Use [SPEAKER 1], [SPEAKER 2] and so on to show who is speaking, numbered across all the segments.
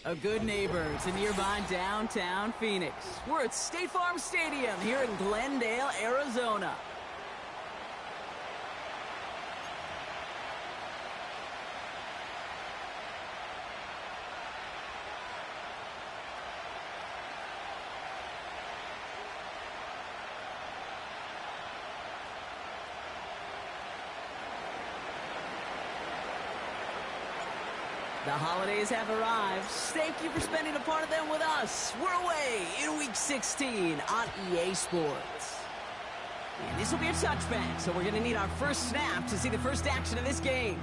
[SPEAKER 1] A good neighbor to nearby downtown Phoenix. We're at State Farm Stadium here in Glendale, Arizona. The holidays have arrived. Thank you for spending a part of them with us. We're away in Week 16 on EA Sports. And this will be a touchback, so we're going to need our first snap to see the first action of this game.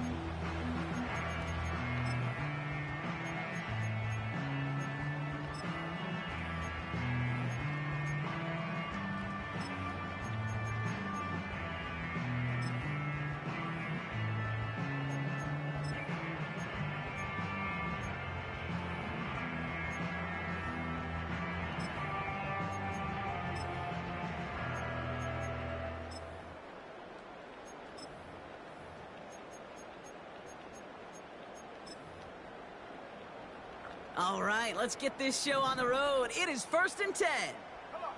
[SPEAKER 1] All right, let's get this show on the road. It is 1st and 10.
[SPEAKER 2] Come on,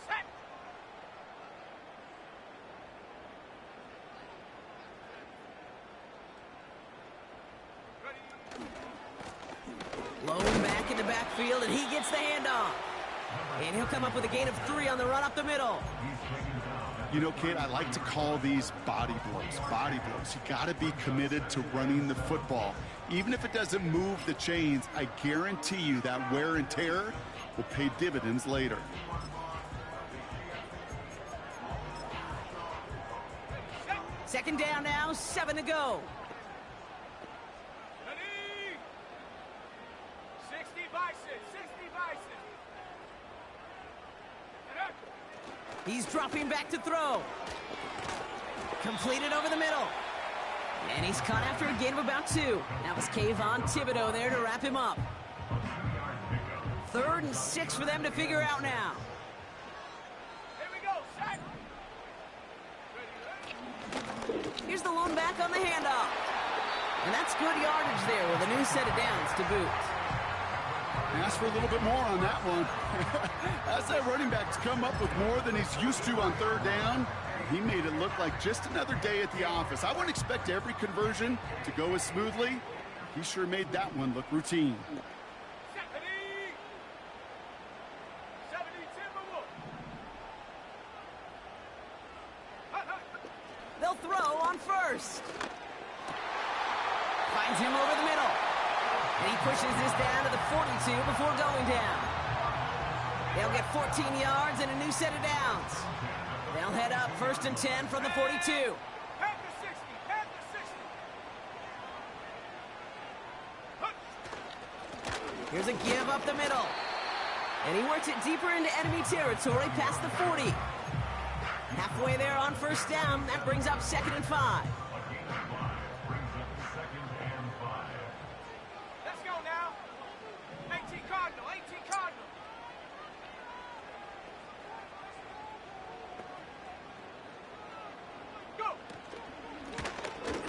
[SPEAKER 2] set.
[SPEAKER 1] Low back in the backfield, and he gets the handoff. And he'll come up with a gain of 3 on the run up the middle.
[SPEAKER 3] You know, kid, I like to call these body blows. Body blows. You got to be committed to running the football. Even if it doesn't move the chains, I guarantee you that wear and tear will pay dividends later.
[SPEAKER 1] Second down now, 7 to go.
[SPEAKER 2] Ready? 60 vices, 60 vices.
[SPEAKER 1] He's dropping back to throw. Completed over the middle. And he's caught after a gain of about 2. That was Kayvon Thibodeau there to wrap him up. 3rd and 6 for them to figure out now.
[SPEAKER 2] Here we go, set.
[SPEAKER 1] Here's the lone back on the handoff. And that's good yardage there with a new set of downs to boot.
[SPEAKER 3] Ask for a little bit more on that one. As that running back's come up with more than he's used to on 3rd down, he made it look like just another day at the office. I wouldn't expect every conversion to go as smoothly. He sure made that one look routine.
[SPEAKER 2] 70 Timberwolf.
[SPEAKER 1] They'll throw on 1st. Finds him over the middle. And he pushes this down to the 42 before going down. They'll get 14 yards and a new set of downs. They'll head up 1st and 10 from the 42.
[SPEAKER 2] Panther 60, Panther 60.
[SPEAKER 1] Here's a give up the middle. And he works it deeper into enemy territory past the 40. Halfway there on 1st down. That brings up 2nd and 5.
[SPEAKER 2] Let's go now. 18 Cardinal, 18 Cardinal.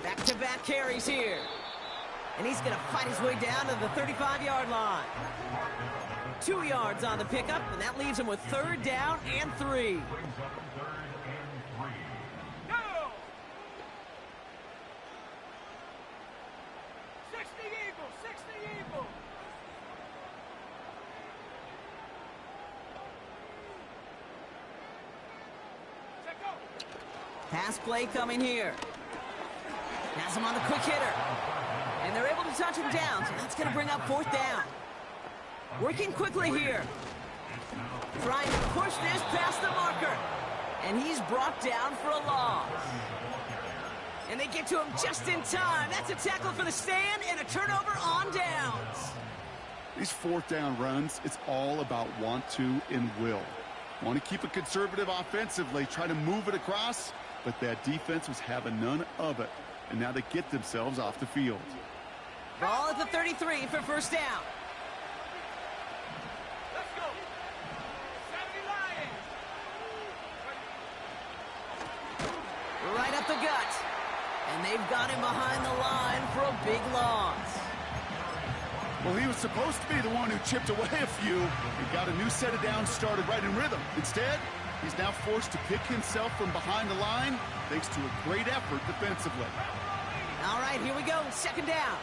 [SPEAKER 1] Back-to-back carries here. And he's going to fight his way down to the 35-yard line. 2 yards on the pickup, and that leaves him with 3rd down and 3.
[SPEAKER 2] Go! 60 Eagles, 60 Eagles. Check go.
[SPEAKER 1] Pass play coming here. Has him on the quick hitter. And they're able to touch him down, so that's going to bring up 4th down. Working quickly here. Trying to push this past the marker. And he's brought down for a loss. And they get to him just in time. That's a tackle for the stand and a turnover on downs.
[SPEAKER 3] These 4th down runs, it's all about want to and will. Want to keep it conservative offensively, try to move it across, but that defense was having none of it. And now they get themselves off the field.
[SPEAKER 1] Ball at the 33 for 1st down.
[SPEAKER 2] Let's go. 70 Lions.
[SPEAKER 1] Right up the gut. And they've got him behind the line for a big loss.
[SPEAKER 3] Well, he was supposed to be the one who chipped away a few and got a new set of downs started right in rhythm. Instead, he's now forced to pick himself from behind the line thanks to a great effort defensively.
[SPEAKER 1] All right, here we go. Second down.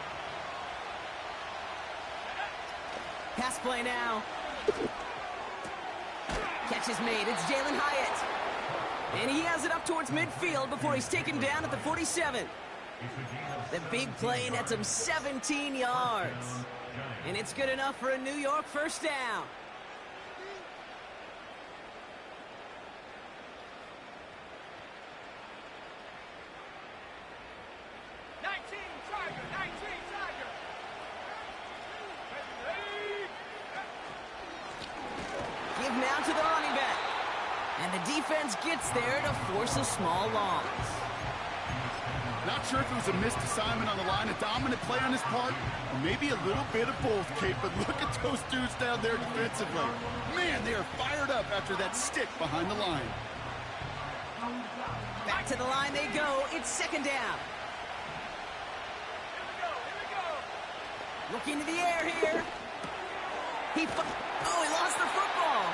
[SPEAKER 1] Pass play now. Catch is made. It's Jalen Hyatt. And he has it up towards midfield before he's taken down at the 47. The big play nets him 17 yards. And it's good enough for a New York first down. Give now to the running back. And the defense gets there to force a small loss.
[SPEAKER 3] Not sure if it was a missed assignment on the line, a dominant play on his part, or maybe a little bit of both, Kate, but look at those dudes down there defensively. Man, they are fired up after that stick behind the line.
[SPEAKER 1] Back to the line they go. It's second down. Looking to the air here. He lost the football.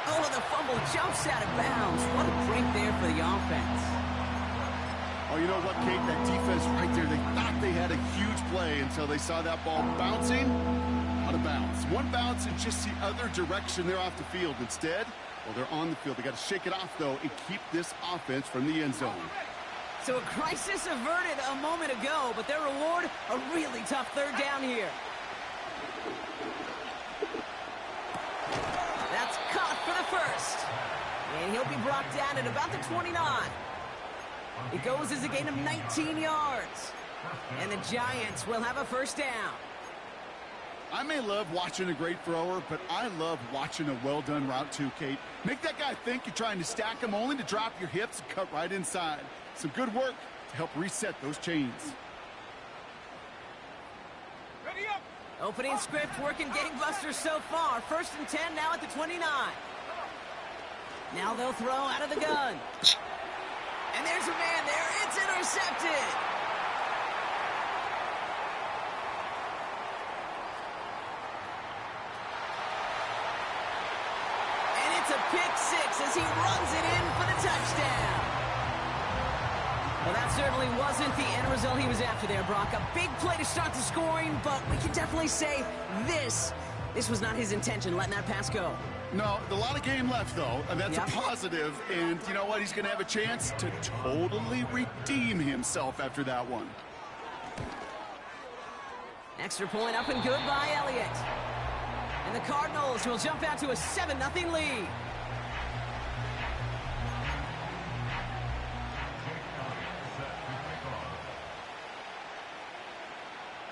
[SPEAKER 1] Oh, the fumble jumps out of bounds. What a break there for the offense.
[SPEAKER 3] Oh, you know what, Kate? That defense right there, they thought they had a huge play until they saw that ball bouncing out of bounds. One bounce and just the other direction, they're off the field. Instead, well, they're on the field. They got to shake it off, though, and keep this offense from the end zone.
[SPEAKER 1] So a crisis averted a moment ago, but their reward, a really tough third down here. That's caught for the first. And he'll be brought down at about the 29. It goes as a gain of 19 yards. And the Giants will have a first down.
[SPEAKER 3] I may love watching a great thrower, but I love watching a well-done route too, Kate. Make that guy think you're trying to stack him only to drop your hips and cut right inside. Some good work to help reset those chains.
[SPEAKER 2] Ready up.
[SPEAKER 1] Opening script working gangbusters so far. First and 10 now at the 29. Now they'll throw out of the gun. And there's a man there. It's intercepted. And it's a pick six as he runs it in for the touchdown. Well, that certainly wasn't the end result he was after there, Brock. A big play to start the scoring, but we can definitely say this was not his intention, letting that pass go.
[SPEAKER 3] No, a lot of game left, though, and that's a positive. And you know what? He's going to have a chance to totally redeem himself after that one.
[SPEAKER 1] Extra point up and good by Elliott. And the Cardinals will jump out to a 7-0 lead.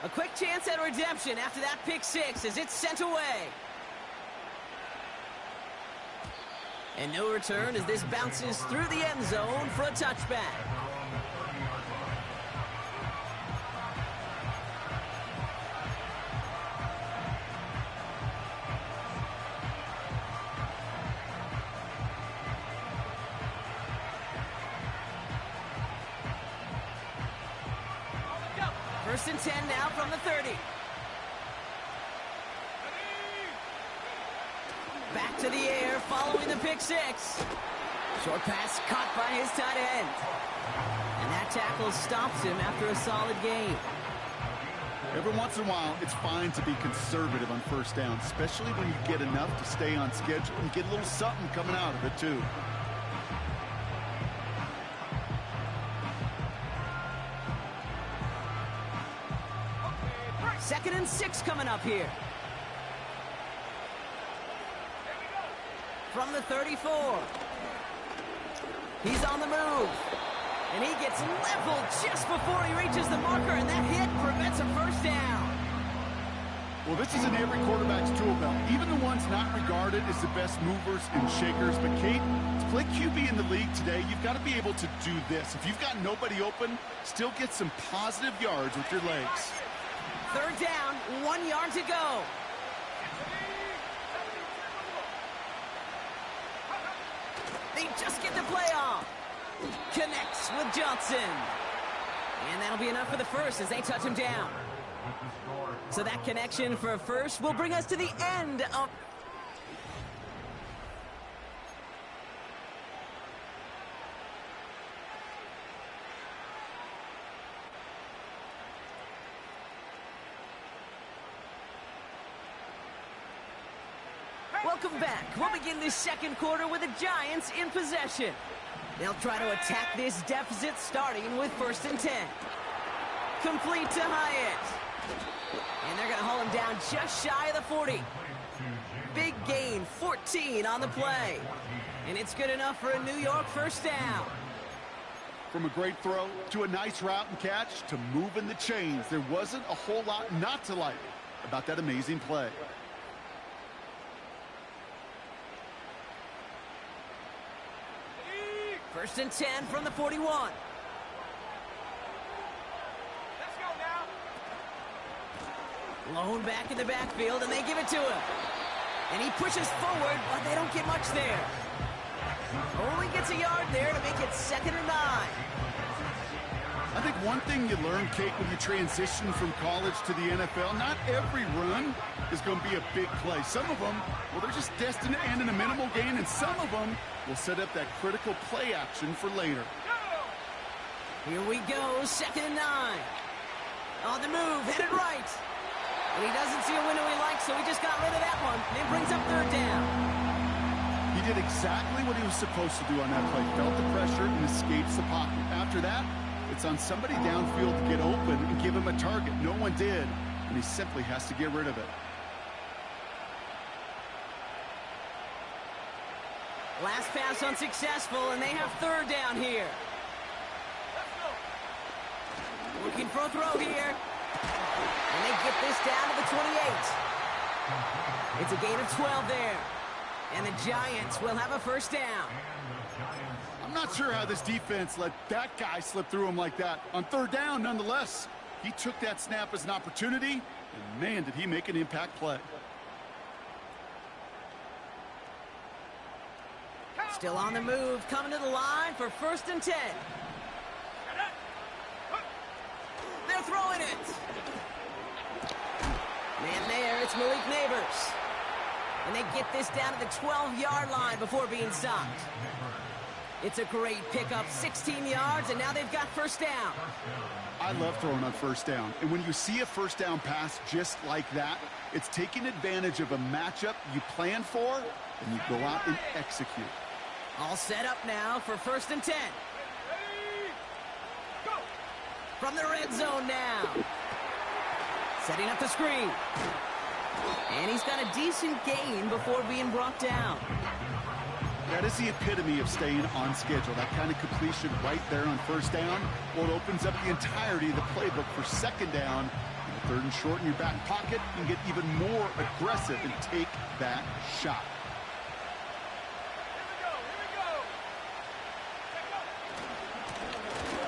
[SPEAKER 1] A quick chance at redemption after that pick six as it's sent away. And no return as this bounces through the end zone for a touchback. First and 10 now from the 30. Back to the air following the pick six. Short pass caught by his tight end. And that tackle stops him after a solid gain.
[SPEAKER 3] Every once in a while, it's fine to be conservative on first down, especially when you get enough to stay on schedule and get a little something coming out of it, too.
[SPEAKER 1] Second and 6 coming up here. From the 34. He's on the move. And he gets leveled just before he reaches the marker, and that hit prevents a first down.
[SPEAKER 3] Well, this is in every quarterback's tool belt, even the ones not regarded as the best movers and shakers. But, Kate, to play QB in the league today, you've got to be able to do this. If you've got nobody open, still get some positive yards with your legs.
[SPEAKER 1] Third down, 1 yard to go. They just get the play off. Connects with Johnson. And that'll be enough for the first as they touch him down. So that connection for a first will bring us to the end of... Welcome back. We'll begin this second quarter with the Giants in possession. They'll try to attack this deficit starting with 1st and 10. Complete to Hyatt. And they're going to haul him down just shy of the 40. Big gain, 14 on the play. And it's good enough for a New York first down.
[SPEAKER 3] From a great throw to a nice route and catch to moving the chains, there wasn't a whole lot not to like about that amazing play.
[SPEAKER 2] Lead.
[SPEAKER 1] 1st and 10 from the 41.
[SPEAKER 2] Let's go now.
[SPEAKER 1] Lone back in the backfield, and they give it to him. And he pushes forward, but they don't get much there. Only gets a yard there to make it 2nd and 9.
[SPEAKER 3] I think one thing you learn, Kate, when you transition from college to the NFL, not every run is going to be a big play. Some of them, well, they're just destined to end in a minimal gain, and some of them will set up that critical play action for later.
[SPEAKER 1] Here we go, 2nd and 9. On the move, headed right. And he doesn't see a window he likes, so he just got rid of that one. And it brings up 3rd down.
[SPEAKER 3] He did exactly what he was supposed to do on that play. Felt the pressure and escapes the pocket. After that, it's on somebody downfield to get open and give him a target. No one did, and he simply has to get rid of it.
[SPEAKER 1] Last pass unsuccessful, and they have 3rd down here.
[SPEAKER 2] Let's go.
[SPEAKER 1] Looking for a throw here. And they get this down to the 28. It's a gain of 12 there. And the Giants will have a 1st down.
[SPEAKER 3] I'm not sure how this defense let that guy slip through him like that. On 3rd down, nonetheless, he took that snap as an opportunity, and man, did he make an impact play.
[SPEAKER 1] Still on the move, coming to the line for 1st and 10. They're throwing it. Man there, it's Malik Neighbors. And they get this down to the 12-yard line before being stopped. It's a great pickup, 16 yards, and now they've got 1st down.
[SPEAKER 3] I love throwing on 1st down. And when you see a 1st down pass just like that, it's taking advantage of a matchup you plan for, and you go out and execute.
[SPEAKER 1] All set up now for 1st and 10.
[SPEAKER 2] Ready. Go.
[SPEAKER 1] From the red zone now. Setting up the screen. And he's got a decent gain before being brought down.
[SPEAKER 3] That is the epitome of staying on schedule. That kind of completion right there on 1st down. Well, it opens up the entirety of the playbook for 2nd down. 3rd and short in your back pocket, you can get even more aggressive and take that shot.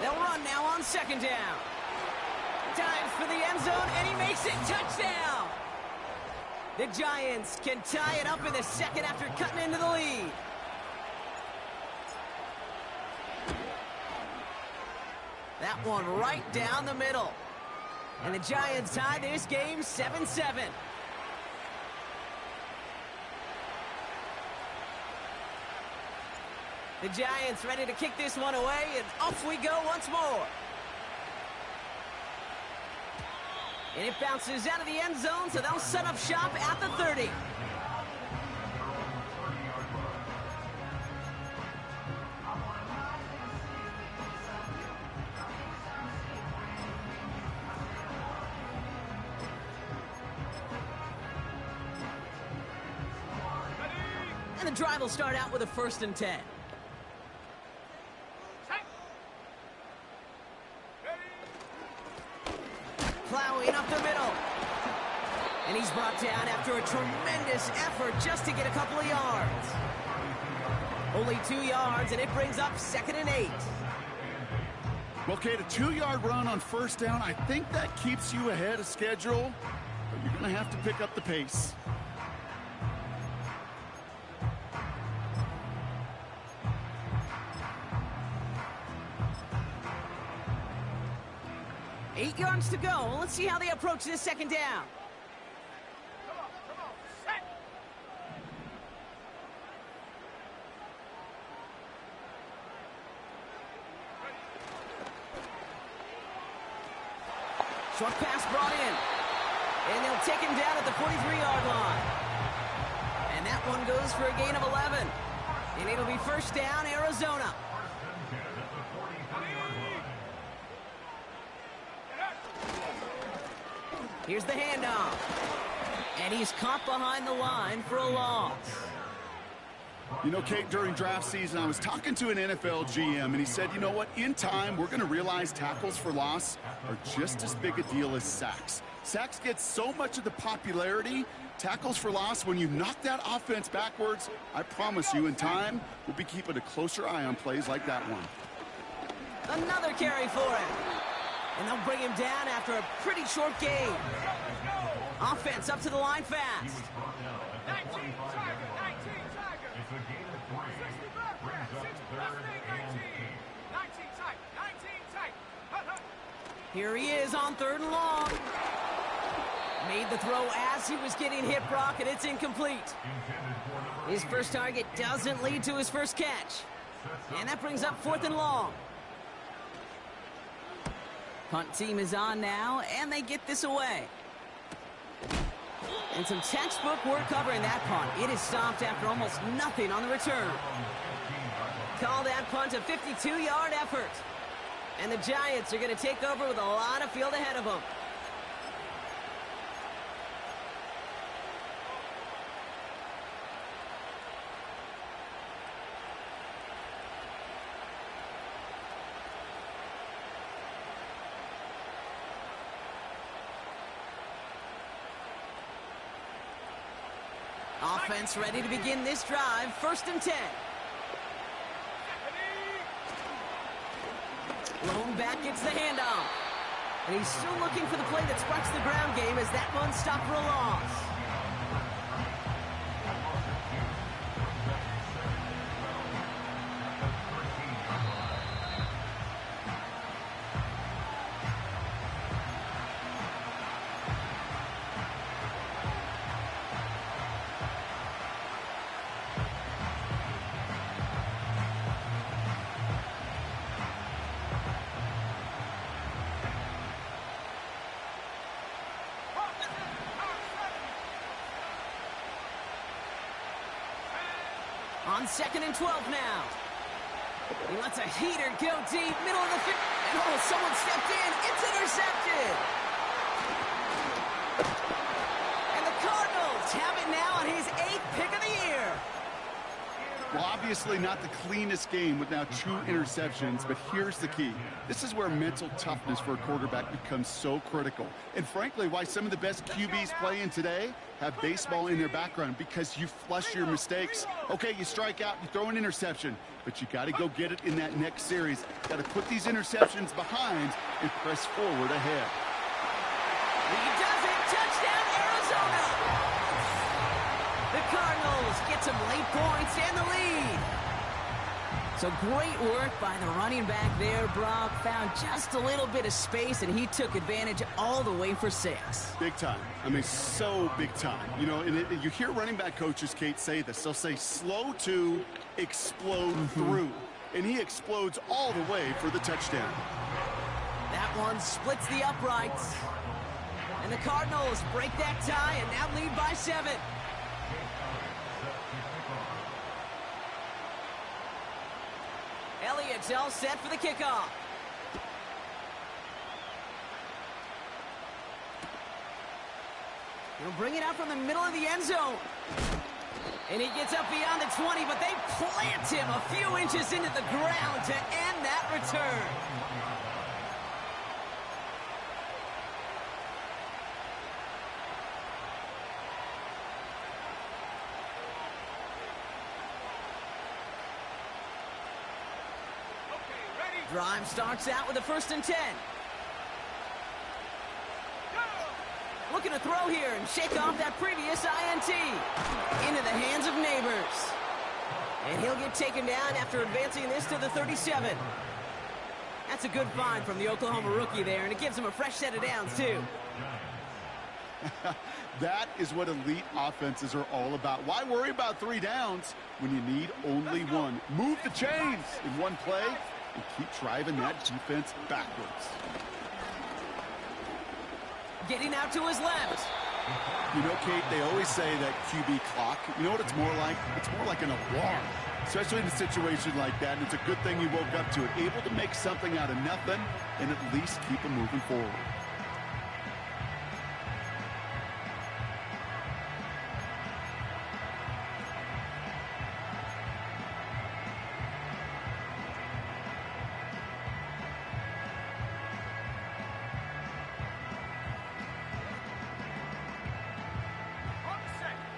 [SPEAKER 1] They'll run now on 2nd down. Time for the end zone, and he makes it. Touchdown! The Giants can tie it up in the 2nd after cutting into the lead. That one right down the middle. And the Giants tie this game 7-7. The Giants ready to kick this one away, and off we go once more. And it bounces out of the end zone, so they'll set up shop at the 30. And the drive will start out with a 1st and 10. Plowing up the middle. And he's brought down after a tremendous effort just to get a couple of yards. Only 2 yards, and it brings up 2nd and 8.
[SPEAKER 3] Well, Kate, a 2-yard run on 1st down, I think that keeps you ahead of schedule, but you're going to have to pick up the pace.
[SPEAKER 1] 8 yards to go. Let's see how they approach this second down.
[SPEAKER 2] Come on, set.
[SPEAKER 1] Short pass brought in. And they'll take him down at the 43-yard line. And that one goes for a gain of 11. And it'll be first down, Arizona. Here's the handoff. And he's caught behind the line for a loss.
[SPEAKER 3] You know, Kate, during draft season, I was talking to an NFL GM, and he said, you know what, in time, we're going to realize tackles for loss are just as big a deal as sacks. Sacks get so much of the popularity. Tackles for loss, when you knock that offense backwards, I promise you, in time, we'll be keeping a closer eye on plays like that one.
[SPEAKER 1] Another carry for him. And they'll bring him down after a pretty short gain. Offense up to the line fast.
[SPEAKER 2] 19 Tiger, 19 Tiger. 65 press, 6 plus 19. 19 tight, 19 tight. Hut, hut.
[SPEAKER 1] Here he is on 3rd and long. Made the throw as he was getting hit, Brock, and it's incomplete. His first target doesn't lead to his first catch. And that brings up 4th and long. Punt team is on now, and they get this away. And some textbook work covering that punt. It is stopped after almost nothing on the return. Call that punt a 52-yard effort. And the Giants are going to take over with a lot of field ahead of them. Offense ready to begin this drive. 1st and 10. Lone back gets the handoff. And he's still looking for the play that sparks the ground game as that one stopped for a loss. On 2nd and 12 now. He lets a heater go deep, middle of the field. And oh, someone stepped in. It's intercepted. And the Cardinals have it now on his 8th pick of the year.
[SPEAKER 3] Well, obviously not the cleanest game with now 2 interceptions, but here's the key. This is where mental toughness for a quarterback becomes so critical. And frankly, why some of the best QBs playing today have baseball in their background, because you flush your mistakes. Okay, you strike out, you throw an interception, but you got to go get it in that next series. Got to put these interceptions behind and press forward ahead.
[SPEAKER 1] He does it. Touchdown, Arizona. The Cardinals get some late points and the lead. So great work by the running back there, Brock. Found just a little bit of space, and he took advantage all the way for 6.
[SPEAKER 3] Big time. I mean, so big time. You know, and you hear running back coaches, Kate, say this. They'll say slow to explode through. And he explodes all the way for the touchdown.
[SPEAKER 1] That one splits the uprights. And the Cardinals break that tie and now lead by 7. Elliott's all set for the kickoff. He'll bring it out from the middle of the end zone. And he gets up beyond the 20, but they plant him a few inches into the ground to end that return. Drive starts out with a 1st and 10. Looking to throw here and shake off that previous INT. Into the hands of Neighbors. And he'll get taken down after advancing this to the 37. That's a good find from the Oklahoma rookie there, and it gives him a fresh set of downs, too.
[SPEAKER 3] That is what elite offenses are all about. Why worry about 3 downs when you need only one? Move the chains in one play and keep driving that defense backwards.
[SPEAKER 1] Getting out to his left.
[SPEAKER 3] You know, Kate, they always say that QB clock, you know what it's more like? It's more like an alarm, especially in a situation like that. And it's a good thing you woke up to it, able to make something out of nothing and at least keep them moving forward.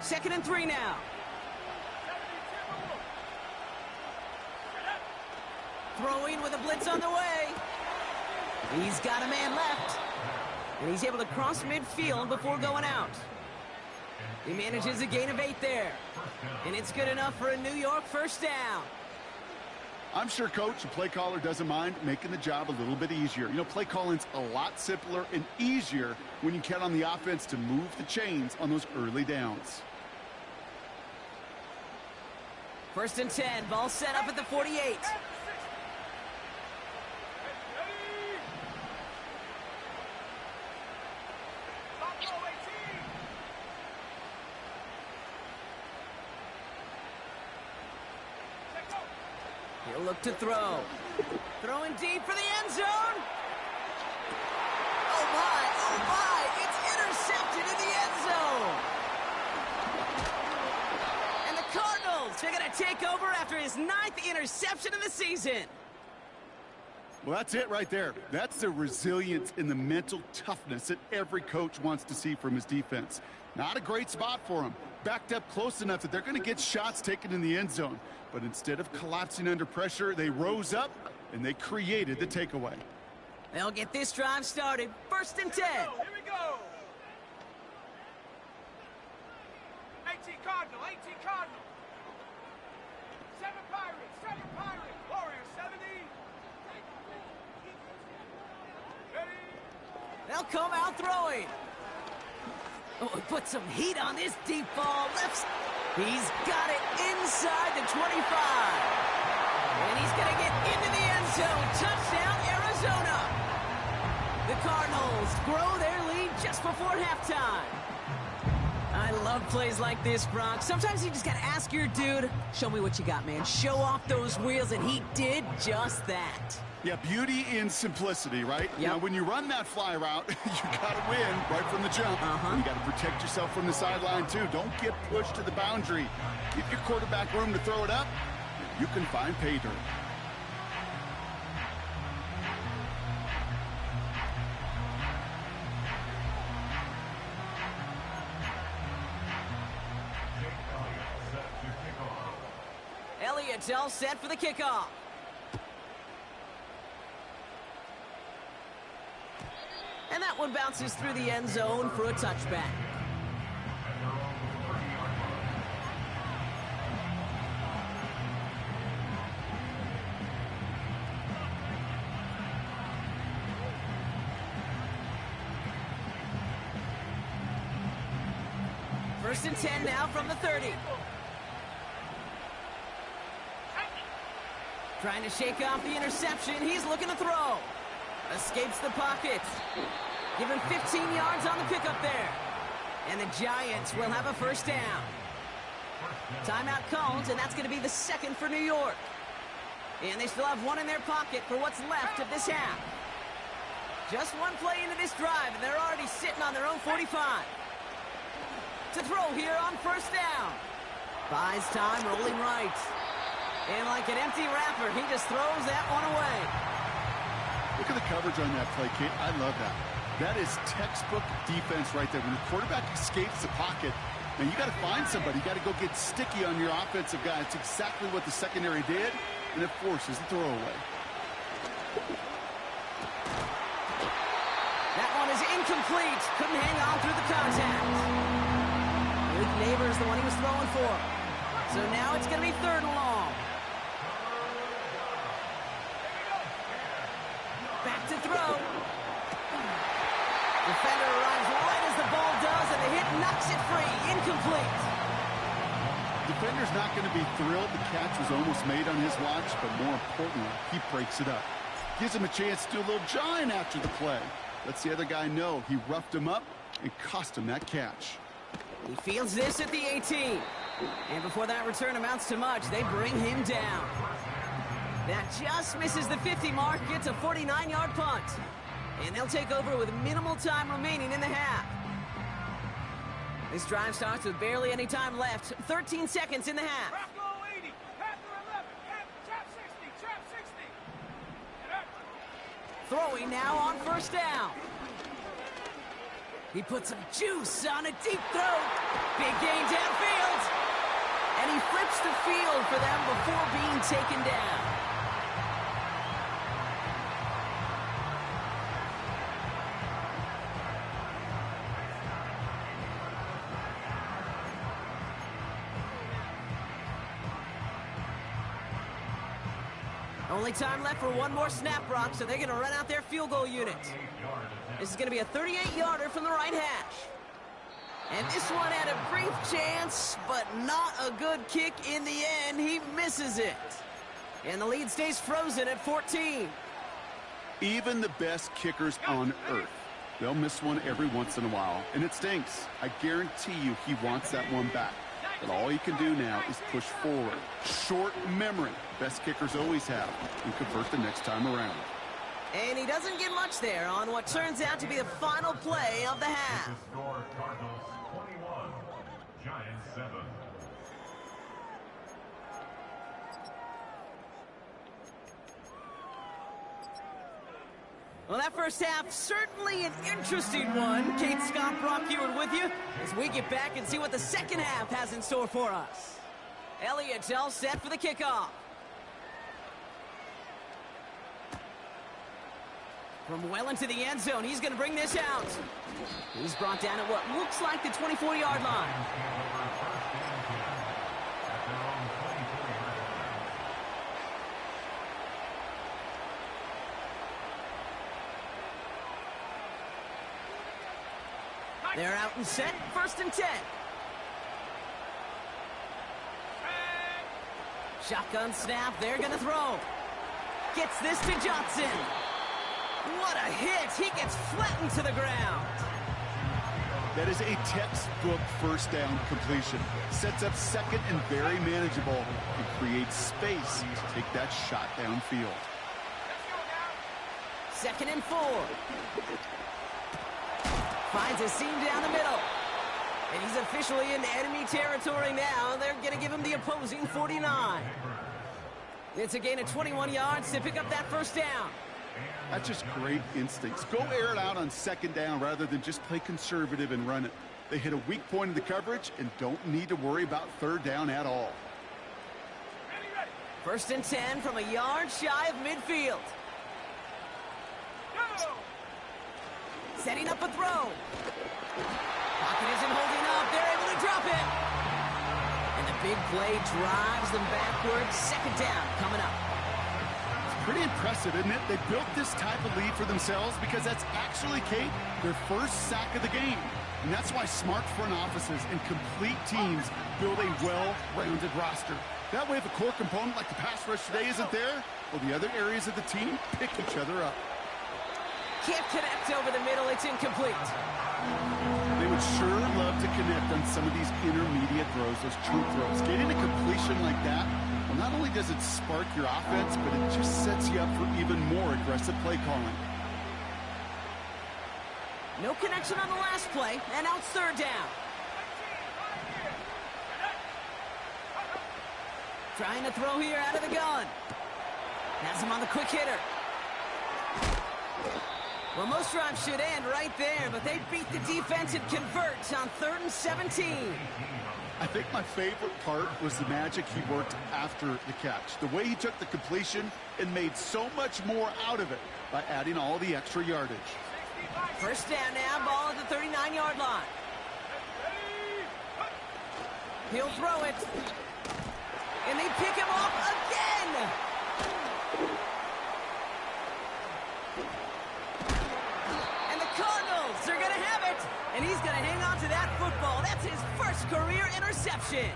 [SPEAKER 1] Second and 3 now. Throwing with a blitz on the way. He's got a man left. And he's able to cross midfield before going out. He manages a gain of 8 there. And it's good enough for a New York first down.
[SPEAKER 3] I'm sure Coach and play caller doesn't mind making the job a little bit easier. You know, play calling's a lot simpler and easier when you count on the offense to move the chains on those early downs.
[SPEAKER 1] First and 10, ball set up at the 48. He'll look to throw. Throwing deep for the end zone. Oh my, it's intercepted in the end zone. And the Cardinals are going to take over after his 9th interception of the season.
[SPEAKER 3] Well, that's it right there. That's the resilience and the mental toughness that every coach wants to see from his defense. Not a great spot for him. Backed up close enough that they're going to get shots taken in the end zone. But instead of collapsing under pressure, they rose up and they created the takeaway.
[SPEAKER 1] They'll get this drive started. First and 10.
[SPEAKER 2] Here we go. 18 Cardinal, 18 Cardinal. 7 Pirates, Warriors 70. Ready?
[SPEAKER 1] They'll come out throwing. Oh, he put some heat on this deep ball. He's got it inside the 25. And he's going to get into the end zone. Touchdown, Arizona. The Cardinals grow their lead just before halftime. I love plays like this, Brock. Sometimes you just got to ask your dude, show me what you got, man. Show off those wheels, and he did just that.
[SPEAKER 3] Yeah, beauty in simplicity, right?
[SPEAKER 1] Yep.
[SPEAKER 3] Now, when you run that fly route, you got to win right from the jump. You got to protect yourself from the sideline, too. Don't get pushed to the boundary. Give your quarterback room to throw it up, and you can find pay dirt.
[SPEAKER 1] Elliott's all set for the kickoff. And that one bounces through the end zone for a touchback. First and 10 now from the 30. Trying to shake off the interception. He's looking to throw. Escapes the pocket. Give him 15 yards on the pickup there. And the Giants will have a first down. Timeout called, and that's going to be the second for New York. And they still have one in their pocket for what's left of this half. Just one play into this drive, and they're already sitting on their own 45. To throw here on first down. Buys time, rolling right. And like an empty wrapper, he just throws that one away.
[SPEAKER 3] Look at the coverage on that play, Kate. I love that. That is textbook defense right there. When the quarterback escapes the pocket, and you got to find somebody. You got to go get sticky on your offensive guy. It's exactly what the secondary did, and it forces the throwaway.
[SPEAKER 1] That one is incomplete. Couldn't hang on through the contact. Luke Neighbors, the one he was throwing for. So now it's going to be 3rd and long. throw. Defender arrives right as the ball does, and the hit knocks it free. Incomplete.
[SPEAKER 3] Defender's not going to be thrilled the catch was almost made on his watch, but more importantly, he breaks it up. Gives him a chance to do a little jawing after the play. Lets the other guy know he roughed him up and cost him that catch.
[SPEAKER 1] He fields this at the 18. And before that return amounts to much, they bring him down. That just misses the 50 mark, gets a 49-yard punt. And they'll take over with minimal time remaining in the half. This drive starts with barely any time left. 13 seconds in the half.
[SPEAKER 2] Bravo 80, Panther 11, Trap 60, Trap 60.
[SPEAKER 1] Throwing now on first down. He puts some juice on a deep throw. Big gain downfield. And he flips the field for them before being taken down. Only time left for one more snap, Brock, so they're going to run out their field goal unit. This is going to be a 38-yarder from the right hash. And this one had a brief chance, but not a good kick in the end. He misses it. And the lead stays frozen at 14.
[SPEAKER 3] Even the best kickers on earth, they'll miss one every once in a while, and it stinks. I guarantee you he wants that one back. But all he can do now is push forward. Short memory, best kickers always have, and convert the next time around.
[SPEAKER 1] And he doesn't get much there on what turns out to be the final play of the half.
[SPEAKER 2] Score Cardinals 21, Giants 7.
[SPEAKER 1] Well, that first half, certainly an interesting one. Kate, Scott, Brock Ewart with you as we get back and see what the second half has in store for us. Elliott's all set for the kickoff. From well into the end zone, he's going to bring this out. He's brought down at what looks like the 24-yard line. They're out and set, 1st and 10. Shotgun snap, they're gonna throw. Gets this to Johnson. What a hit, he gets flattened to the ground.
[SPEAKER 3] That is a textbook first down completion. Sets up second and very manageable. It creates space to take that shot downfield.
[SPEAKER 1] 2nd and 4. Finds a seam down the middle. And he's officially in enemy territory now. They're going to give him the opposing 49. It's a gain of 21 yards to pick up that first down.
[SPEAKER 3] That's just great instincts. Go air it out on 2nd down rather than just play conservative and run it. They hit a weak point in the coverage and don't need to worry about 3rd down at all.
[SPEAKER 1] 1st and 10 from a yard shy of midfield. Setting up a throw. Pocket isn't holding up. They're able to drop it. And the big play drives them backwards. 2nd down coming up.
[SPEAKER 3] It's pretty impressive, isn't it? They built this type of lead for themselves because that's actually, Kate, their first sack of the game. And that's why smart front offices and complete teams build a well-rounded roster. That way, if a core component like the pass rush today isn't there, well, the other areas of the team pick each other up.
[SPEAKER 1] Can't connect over the middle. It's incomplete.
[SPEAKER 3] They would sure love to connect on some of these intermediate throws, those true throws. Getting a completion like that, well, not only does it spark your offense, but it just sets you up for even more aggressive play calling.
[SPEAKER 1] No connection on the last play, and now it's 3rd down. Trying to throw here out of the gun. Has him on the quick hitter. Well, most drives should end right there, but they beat the defense and convert on 3rd and 17.
[SPEAKER 3] I think my favorite part was the magic he worked after the catch. The way he took the completion and made so much more out of it by adding all the extra yardage.
[SPEAKER 1] 1st down now, ball at the 39-yard line. He'll throw it. And they pick him off again. it, and he's going to hang on to that football. That's his first career interception.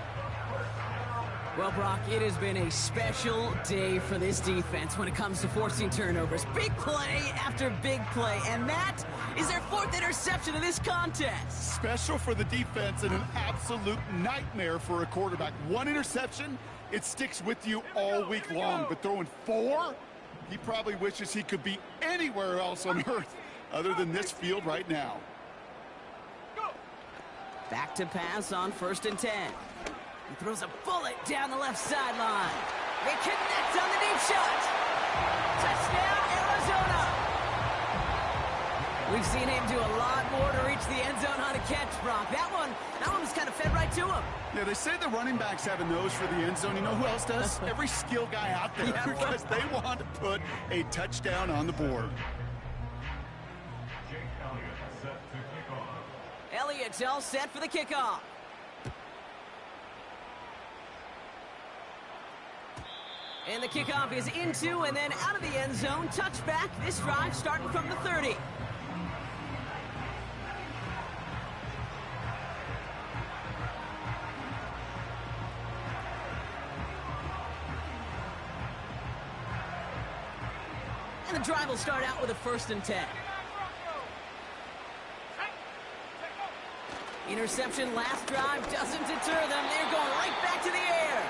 [SPEAKER 1] Well, Brock, it has been a special day for this defense when it comes to forcing turnovers. Big play after big play, and that is their fourth interception of this contest.
[SPEAKER 3] Special for the defense and an absolute nightmare for a quarterback. One interception, it sticks with you all week long, but throwing 4, he probably wishes he could be anywhere else on earth other than this field right now.
[SPEAKER 1] Back to pass on 1st and 10. He throws a bullet down the left sideline. They connect on the deep shot. Touchdown, Arizona. We've seen him do a lot more to reach the end zone on a catch, Brock. That one was kind of fed right to him.
[SPEAKER 3] Yeah, they say the running backs have a nose for the end zone. You know who else does? Every skill guy out there, because they want to put a touchdown on the board.
[SPEAKER 1] Elliott's all set for the kickoff. And the kickoff is into and then out of the end zone. Touchback. This drive starting from the 30. And the drive will start out with a 1st and 10. Interception last drive doesn't deter them. They're going right back to the air.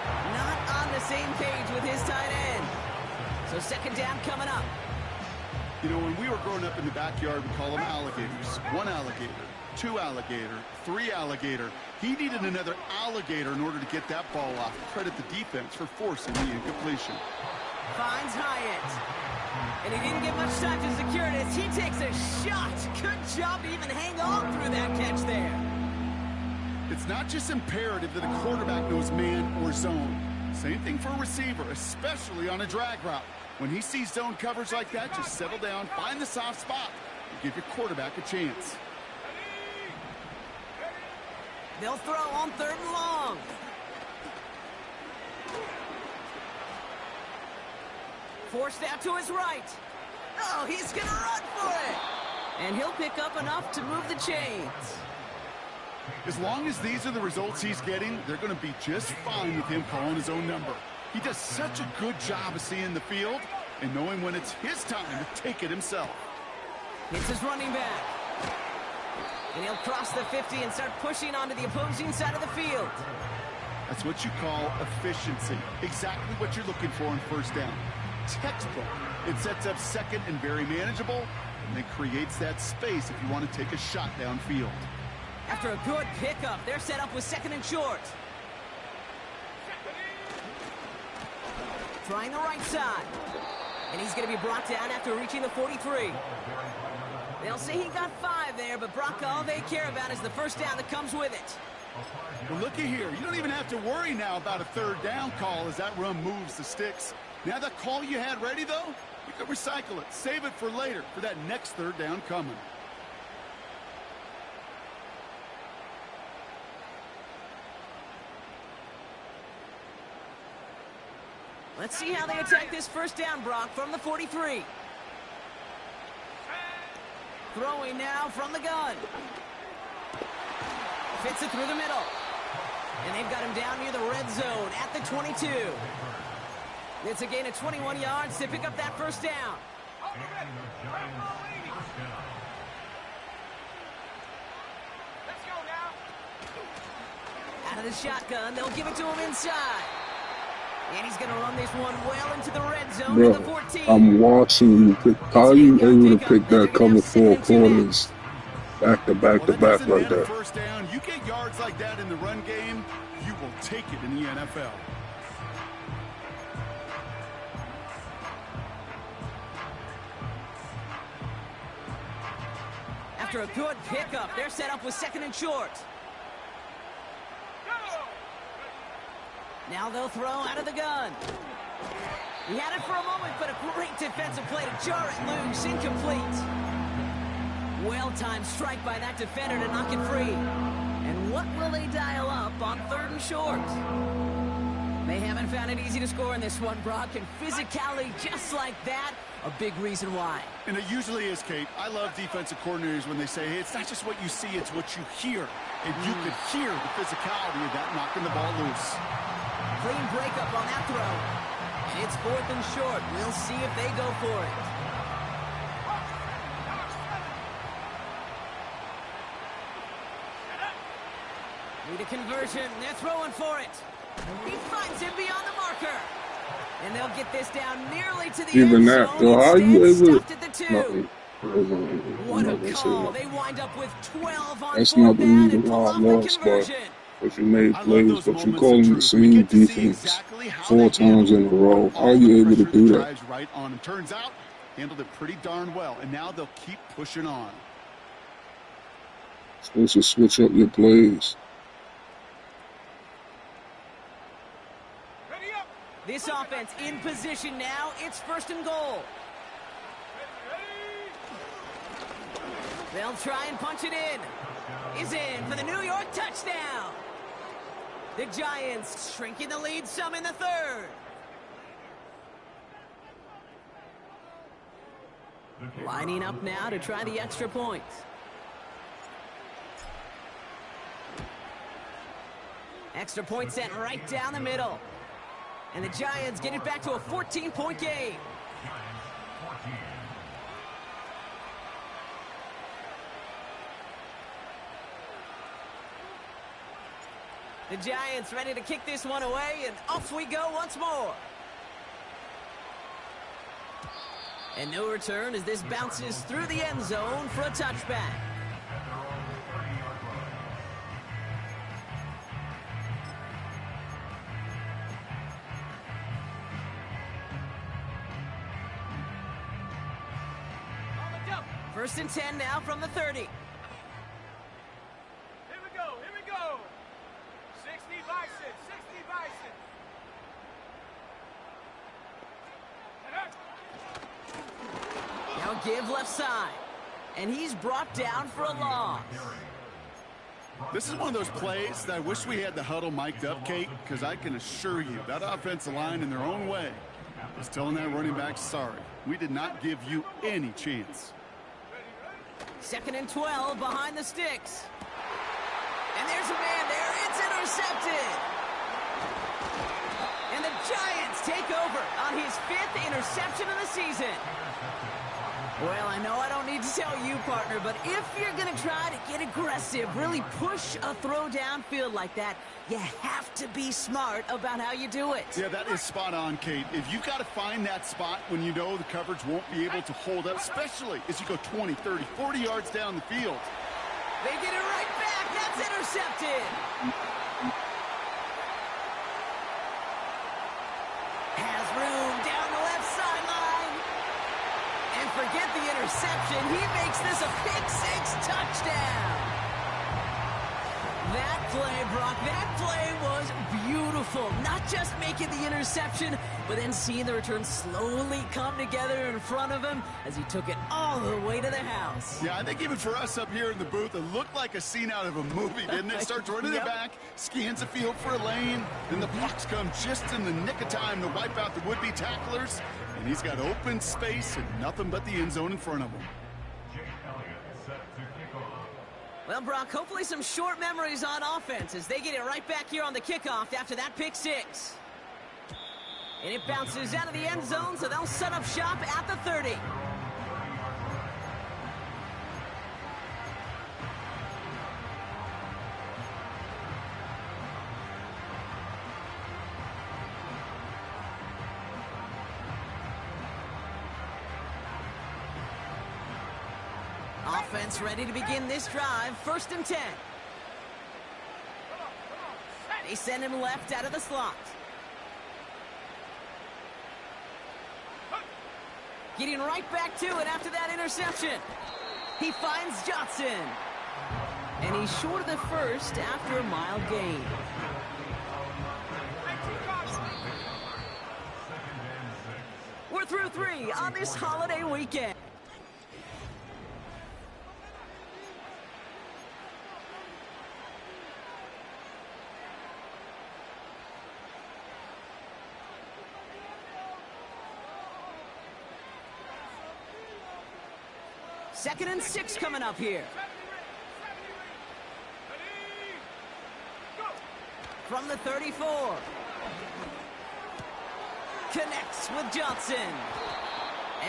[SPEAKER 1] Not on the same page with his tight end. So 2nd down coming up.
[SPEAKER 3] You know, when we were growing up in the backyard, we call them alligators. 1 alligator, 2 alligator, 3 alligator. He needed another alligator in order to get that ball off. Credit the defense for forcing the incompletion.
[SPEAKER 1] Finds Hyatt. And he didn't get much time to secure it as he takes a shot. Good job to even hang on through that catch there.
[SPEAKER 3] It's not just imperative that a quarterback knows man or zone. Same thing for a receiver, especially on a drag route. When he sees zone coverage like that, just settle down, find the soft spot, and give your quarterback a chance.
[SPEAKER 1] They'll throw on 3rd and long. Forced out to his right. Oh, he's going to run for it. And he'll pick up enough to move the chains.
[SPEAKER 3] As long as these are the results he's getting, they're going to be just fine with him calling his own number. He does such a good job of seeing the field and knowing when it's his time to take it himself.
[SPEAKER 1] It's his running back. And he'll cross the 50 and start pushing onto the opposing side of the field.
[SPEAKER 3] That's what you call efficiency. Exactly what you're looking for on 1st down. Textbook. It sets up 2nd and very manageable, and it creates that space if you want to take a shot downfield.
[SPEAKER 1] After a good pickup, they're set up with 2nd and short. Trying the right side. And he's going to be brought down after reaching the 43. They'll say he got 5 there, but Brock, all they care about is the 1st down that comes with it.
[SPEAKER 3] Well, looky here. You don't even have to worry now about a 3rd down call as that run moves the sticks. Now that call you had ready, though, you can recycle it. Save it for later, for that next 3rd down coming.
[SPEAKER 1] Let's see how they attack this 1st down, Brock, from the 43. Throwing now from the gun. Fits it through the middle. And they've got him down near the red zone at the 22. It's a gain of 21 yards to pick up that 1st down. Out of the shotgun, they'll give it to him inside. And he's going to run this one well into the red zone to the 14.
[SPEAKER 4] I'm watching you pick. How are you able to pick that cover 4 corners back to back to back like that?
[SPEAKER 3] 1st down, you get yards like that in the run game, you will take it in the NFL.
[SPEAKER 1] After a good pickup, they're set up with 2nd and short. Now they'll throw out of the gun. He had it for a moment, but a great defensive play to jar it loose, incomplete. Well-timed strike by that defender to knock it free. And what will they dial up on 3rd and short? They haven't found it easy to score in this one, Brock, and physicality just like that, a big reason why.
[SPEAKER 3] And it usually is, Kate. I love defensive coordinators when they say, hey, it's not just what you see, it's what you hear. And you could hear the physicality of that knocking the ball loose.
[SPEAKER 1] Clean breakup on that throw. And it's 4th and short. We'll see if they go for it. Need a conversion. They're throwing for it. He finds him beyond the marker. And they'll get this down nearly to the
[SPEAKER 4] Even
[SPEAKER 1] end
[SPEAKER 4] that,
[SPEAKER 1] zone.
[SPEAKER 4] though, how you
[SPEAKER 1] Instead,
[SPEAKER 4] able
[SPEAKER 1] stopped at the 2. What a call. They wind up with 12 on
[SPEAKER 4] That's
[SPEAKER 1] 4th
[SPEAKER 4] not the
[SPEAKER 1] down
[SPEAKER 4] reason
[SPEAKER 1] and pull
[SPEAKER 4] why I
[SPEAKER 1] off the
[SPEAKER 4] lost, but
[SPEAKER 1] conversion.
[SPEAKER 4] if you made
[SPEAKER 3] I love
[SPEAKER 4] plays,
[SPEAKER 3] those
[SPEAKER 4] but you
[SPEAKER 3] moments
[SPEAKER 4] call
[SPEAKER 3] of
[SPEAKER 4] them the
[SPEAKER 3] truth. We
[SPEAKER 4] same
[SPEAKER 3] get to see
[SPEAKER 4] defense
[SPEAKER 3] exactly how
[SPEAKER 4] 4
[SPEAKER 3] they
[SPEAKER 4] times in a row. How
[SPEAKER 3] all
[SPEAKER 4] you
[SPEAKER 3] the
[SPEAKER 4] able to
[SPEAKER 3] pressure
[SPEAKER 4] do that?
[SPEAKER 3] drives right on them. Turns out, handled it pretty darn well. And now they'll keep pushing on.
[SPEAKER 4] Supposed to switch up your plays.
[SPEAKER 2] Ready up.
[SPEAKER 1] This offense in position now. It's 1st and goal. They'll try and punch it in. Is in for the New York touchdown. The Giants shrinking the lead some in the 3rd. Lining up now to try the extra point. Extra point sent right down the middle. And the Giants get it back to a 14-point game. The Giants ready to kick this one away, and off we go once more. And no return as this bounces through the end zone for a touchback. First and 10 now from the 30.
[SPEAKER 2] Here we go. Here we go. 60 Bison. 60 Bison.
[SPEAKER 1] Now give left side. And he's brought down for a loss.
[SPEAKER 3] This is one of those plays that I wish we had the huddle mic'd up, Kate, because I can assure you that offensive line in their own way is telling that running back, sorry, we did not give you any chance.
[SPEAKER 1] 2nd and 12 behind the sticks. And there's a man there. It's intercepted. And the Giants take over on his 5th interception of the season. Well, I know I don't need to tell you, partner, but if you're going to try to get aggressive, really push a throw downfield like that, you have to be smart about how you do it.
[SPEAKER 3] Yeah, that is spot on, Kate. If you've got to find that spot when you know the coverage won't be able to hold up, especially as you go 20, 30, 40 yards down the field.
[SPEAKER 1] They get it right back. That's intercepted. Has room down the left sideline. And forget the interception. He makes this a pick-6 touchdown. That play, Brock, that play was beautiful. Not just making the interception, but then seeing the return slowly come together in front of him as he took it all the way to the house.
[SPEAKER 3] Yeah, I think even for us up here in the booth, it looked like a scene out of a movie, didn't it? Starts running it back, scans the field for a lane, then the blocks come just in the nick of time to wipe out the would-be tacklers, and he's got open space and nothing but the end zone in front of him.
[SPEAKER 1] Well, Brock, hopefully some short memories on offense as they get it right back here on the kickoff after that pick-6. And it bounces out of the end zone, so they'll set up shop at the 30. Offense ready to begin this drive. 1st and 10. They send him left out of the slot. Getting right back to it after that interception. He finds Johnson. And he's short of the first after a mild gain. We're through 3 on this holiday weekend. 2nd and 6 coming up here. From the 34. Connects with Johnson.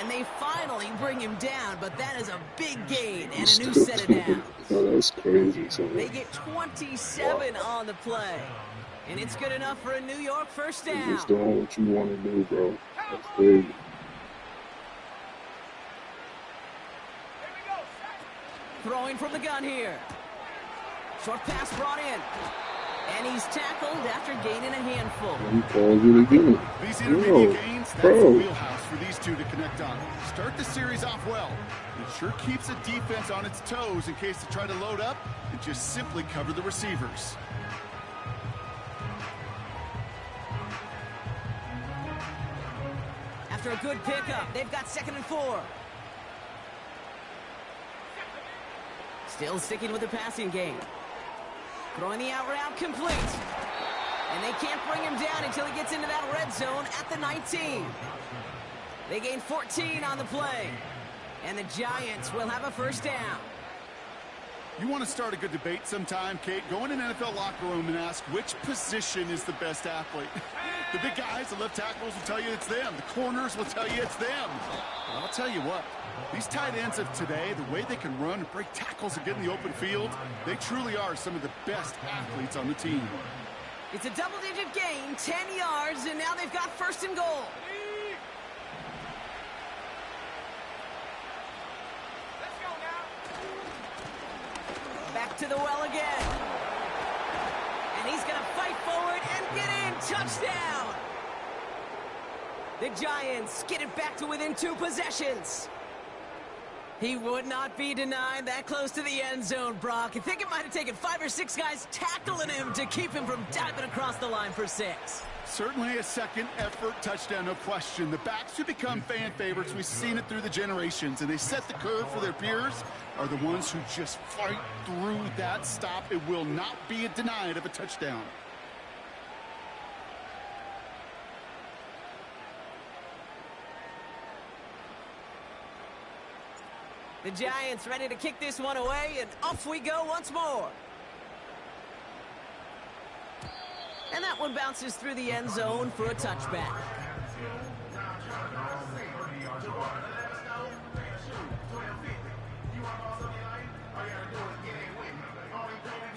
[SPEAKER 1] And they finally bring him down, but that is a big gain and a new set of downs.
[SPEAKER 4] Oh, that's crazy.
[SPEAKER 1] They get 27 on the play. And it's good enough for a New York first down.
[SPEAKER 4] You're just doing what you want to do, bro. That's crazy.
[SPEAKER 1] Throwing from the gun here. Short pass brought in. And he's tackled after gaining a handful.
[SPEAKER 4] He calls it again.
[SPEAKER 3] These intermediate gains, that's the wheelhouse for these two to connect on. Start the series off well. It sure keeps the defense on its toes in case they try to load up and just simply cover the receivers.
[SPEAKER 1] After a good pickup, they've got 2nd and 4. Still sticking with the passing game. Throwing the out route complete. And they can't bring him down until he gets into that red zone at the 19. They gain 14 on the play. And the Giants will have a first down.
[SPEAKER 3] You want to start a good debate sometime, Kate? Go in an NFL locker room and ask which position is the best athlete. The big guys, the left tackles will tell you it's them. The corners will tell you it's them. But I'll tell you what, these tight ends of today, the way they can run and break tackles and get in the open field, they truly are some of the best athletes on the team.
[SPEAKER 1] It's a double-digit gain, 10 yards, and now they've got 1st and goal. Back to the well again. And he's going to fight forward and get in. Touchdown. The Giants get it back to within 2 possessions. He would not be denied that close to the end zone, Brock. I think it might have taken 5 or 6 guys tackling him to keep him from diving across the line for 6.
[SPEAKER 3] Certainly a second effort touchdown, no question. The backs who become fan favorites, we've seen it through the generations, and they set the curve for their peers, are the ones who just fight through that stop. It will not be denied of a touchdown.
[SPEAKER 1] The Giants ready to kick this one away, and off we go once more. And that one bounces through the end zone for a touchback.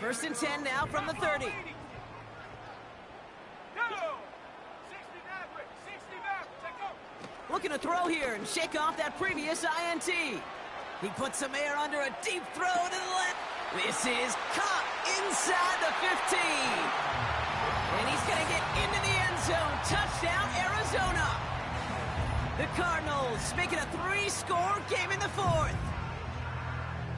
[SPEAKER 1] First and 10 now from the 30. Looking to throw here and shake off that previous INT. He puts some air under a deep throw to the left. This is caught inside the 15. And he's going to get into the end zone. Touchdown, Arizona. The Cardinals making a 3-score game in the 4th.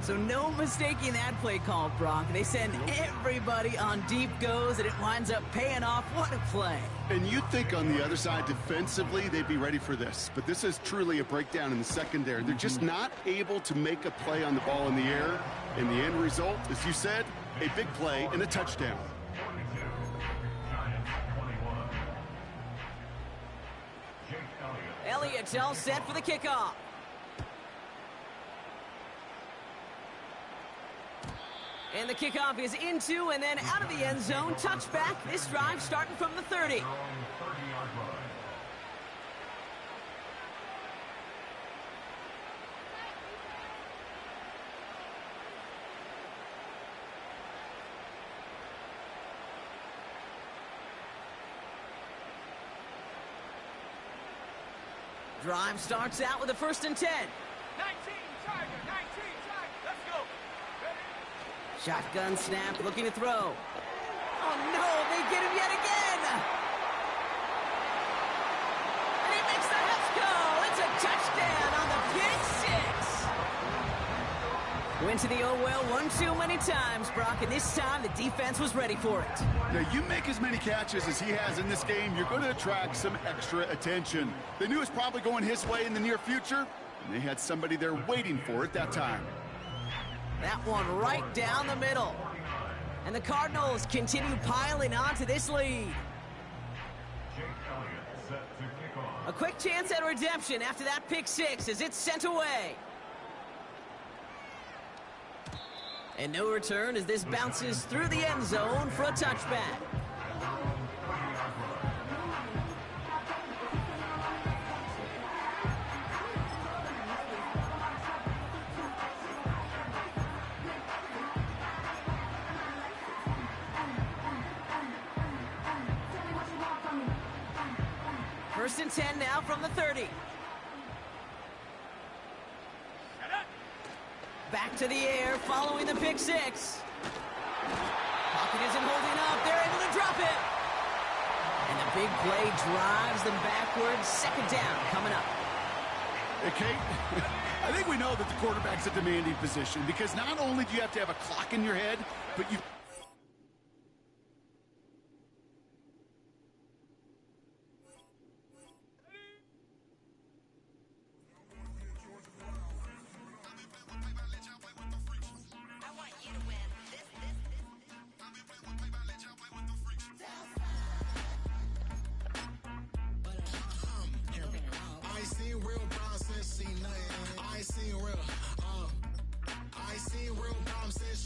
[SPEAKER 1] So no mistaking that play call, Brock. They send everybody on deep goes, and it winds up paying off. What a play.
[SPEAKER 3] And you'd think on the other side, defensively, they'd be ready for this. But this is truly a breakdown in the secondary. They're just not able to make a play on the ball in the air. And the end result, as you said, a big play and a touchdown.
[SPEAKER 1] Elliott's all set for the kickoff. And the kickoff is into and then out of the end zone. Touchback. This drive starting from the 30. Drive starts out with a 1st and 10.
[SPEAKER 2] 19, Tiger, 19, Tiger. Let's go.
[SPEAKER 1] Shotgun snap, looking to throw. Oh, no, they get him yet again. And he makes the Huffs go. It's a touchdown on the pick 6. Went to the oh well one too many times, Brock, and this time the defense was ready for it.
[SPEAKER 3] Now, you make as many catches as he has in this game, you're going to attract some extra attention. They knew it was probably going his way in the near future, and they had somebody there waiting for it that time.
[SPEAKER 1] That one right down the middle. And the Cardinals continue piling on to this lead. A quick chance at redemption after that pick 6 as it's sent away. And no return as this bounces through the end zone for a touchback. First and 10 now from the 30. Back to the air following the pick six. Pocket isn't holding up. They're able to drop it. And the big play drives them backwards. Second down coming up.
[SPEAKER 3] Hey, Kate, I think we know that the quarterback's a demanding position because not only do you have to have a clock in your head, but you...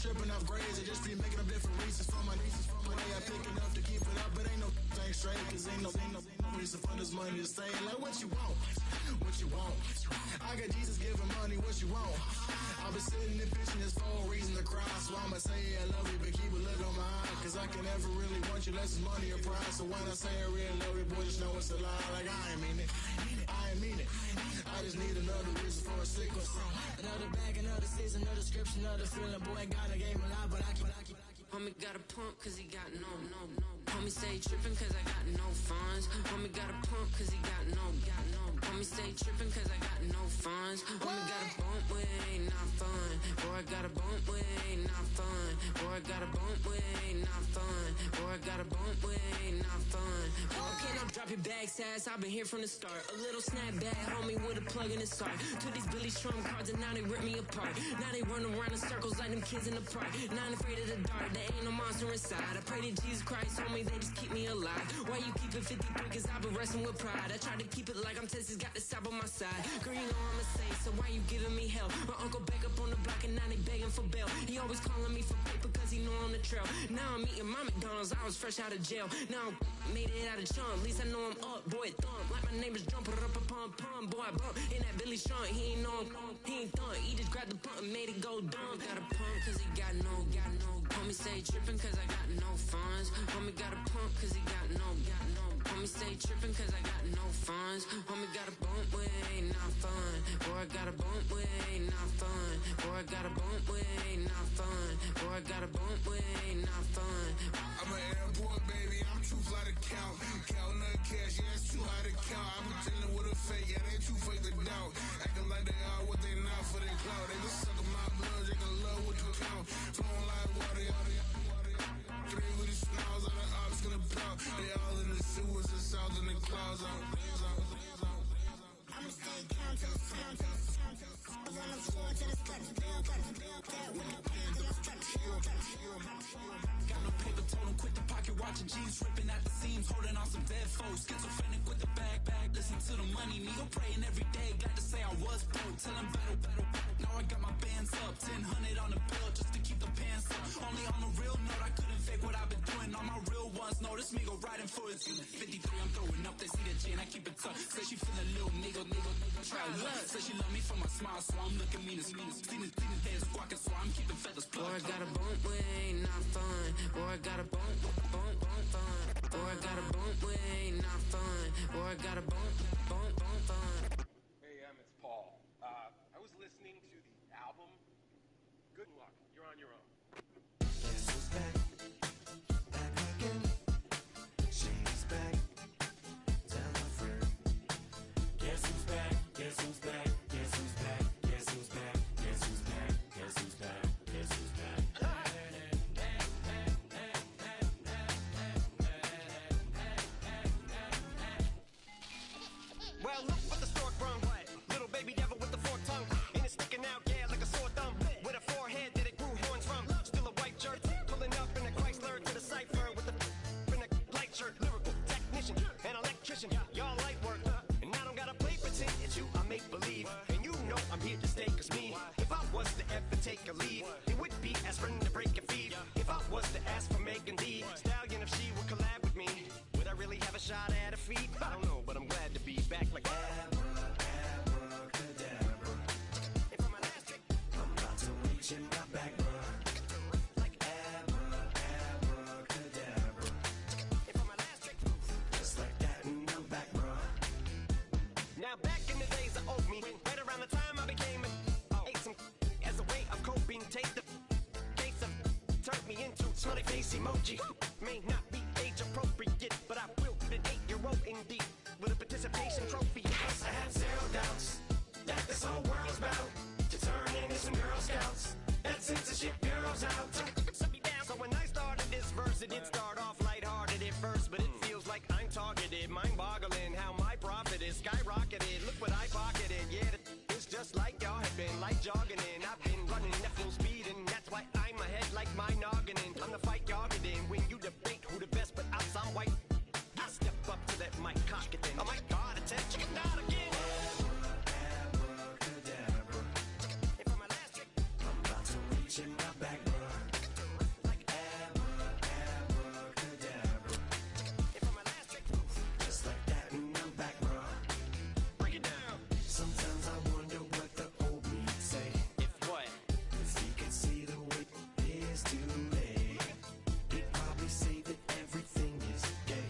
[SPEAKER 5] Stripping off grades, I just be making up different reasons for my nieces. From my day, I pick enough to keep it up, but ain't no thing straight, cause ain't no reason for this money to stay. Like, what you want? What you want? I got Jesus giving money, what you want? I've been sitting and pitching this for a reason to cry, so I'ma say I love you, but keep a look on my eye, cause I can never really want you unless it's money or pride. So when I say I really love you, boy, just know it's a lie. Like, I ain't mean it. I ain't mean it. I just need another reason for a sickness. Another bag, another season, another description, another feeling. Boy, got a game a lot, but I keep. Homie got a pump cause he got no. Homie stay trippin' cause I got no funds. Homie got a pump cause he got no. Homie stay trippin' cause I got no funds. Homie got a bump with ain't not fun. Boy, I got a bump with ain't not fun. Boy, I got a bump with ain't not fun. Boy, I got a bump with ain't not fun. Boy, can I drop your bag, sass? I've been here from the start. A little snapback, homie, with a plug in his heart. Took these Billy Strum cards and now they rip me apart. Now they run around in circles like them kids in the park. Now I'm afraid of the dark, there ain't no monster inside. I pray to Jesus Christ, homie, they just keep me alive. Why you keep it 53? Cause I've been wrestling with pride. I try to keep it like I'm Texas, got the South on my side. Girl, you know I'm a saint, so why you giving me hell? My uncle back up on the block and now they begging for bail. He always calling me for paper cause he know I'm the trail. Now I'm eating my McDonald's, I was fresh out of jail. Now I made it out of chunk, at least I know I'm up. Boy, thump, like my neighbors jumping up a pum. Boy, I bump in that Billy Strong, he ain't know him, he ain't thump. He just grabbed the pump and made it go dumb. Got a pump cause he got no. Homie stay trippin' cause I got no funds. Homie got a pump cause he got no. Homie stay trippin' cause I got no funds. Homie got a bump with ain't not fun. Boy, I got a bump with ain't not fun. Boy, I got a bump with ain't not fun. Boy, I got a bump with ain't not fun. I'm an airport baby, I'm too fly to count. Counting the cash, yeah, it's too high to count. I'm dealing with a fake, yeah, they too fake to doubt. Acting like they are what they not for their clout. They just suckin' my blood, they can love what you count. Flowing like water, three with the smiles, all the ops gonna plow. They all in the sewers, the south in the clouds. I'ma stay down to the sound, on the floor to the steps. Got no paper, told him quit the pocket, watching jeans ripping at the seams, holding on some dead foes. Schizophrenic with the bag, listen to the money, nigga praying every day. Glad to say I was broke, tell him battle. Now I got my bands up, 1000 on the bill just to keep the pants up. Only on a real note, I couldn't fake what I've been doing. All my real ones know this me go riding for it. 53, I'm throwing up, they see the G and I keep it tough. Say she feeling little nigga, try love. Say she love me for my smile, so I'm looking mean as See the days squawking, so I'm keeping feathers plucked. Boy, I got a bump with ain't not fun. Boy, I got a bump fun. Boy, I got a bump with ain't not fun. Boy, I got a bump fun.
[SPEAKER 6] Hey, it's Paul. I was listening to the album. Good luck. You're on your own.
[SPEAKER 5] Guess who's back? Back again. She's back. Tell my friend. Guess who's back? Guess who's back? Guess who's back? Guess who's back? Guess who's back? Guess who's back? Guess who's back?
[SPEAKER 7] Well, look what the stork brung. Little baby devil with the forked tongue. And it's sticking out, yeah, like a sore thumb. With a forehead that it grew horns from. Still a white shirt, pulling up in a Chrysler to the cipher with a in a light shirt. Lyrical technician, an electrician. Y'all light work. And I don't gotta play pretend. It's you, I make believe. And you know I'm here to stay, cause me, if I was to ever take a leave, it would be as for was to ask for Megan Thee Stallion if she would collab with me. Would I really have a shot at her feet? I don't know, but I'm glad to be back like abracadabra. And for my last trick, I'm about to reach in my back, bruh. Like abracadabra. And for my last trick, just like that, and I'm back, bruh. Now back in the days of old me, right around the time I became ate some as a way of coping. Take the case of turned me into smiley face emoji. May not be age appropriate, but I will be an 8-year-old indeed with a participation trophy. Yes, I have zero doubts that this whole world's about to turn into some Girl Scouts. That censorship bureau's out. So when I started this verse, it did start off lighthearted at first, but it feels like I'm targeted, mind-boggling how my profit is skyrocketed. Look what I pocketed, yeah, it's just like y'all have been like jogging in. I've been running at full speed, and that's why I'm ahead like my noggin. I'm the fight y'all get in when you debate who the best, but I'm some white. I step up to that mic, cock it then. Oh my God, attention, not again. Abracadabra. And for my last trick, I'm about to reach in my back, bruh. Like abracadabra. And for my last trick, just like that, and I'm back, bruh. Break it down. Sometimes I wonder what the old me'd say. If what? If he could see the way it is today, he'd probably say that everything is gay.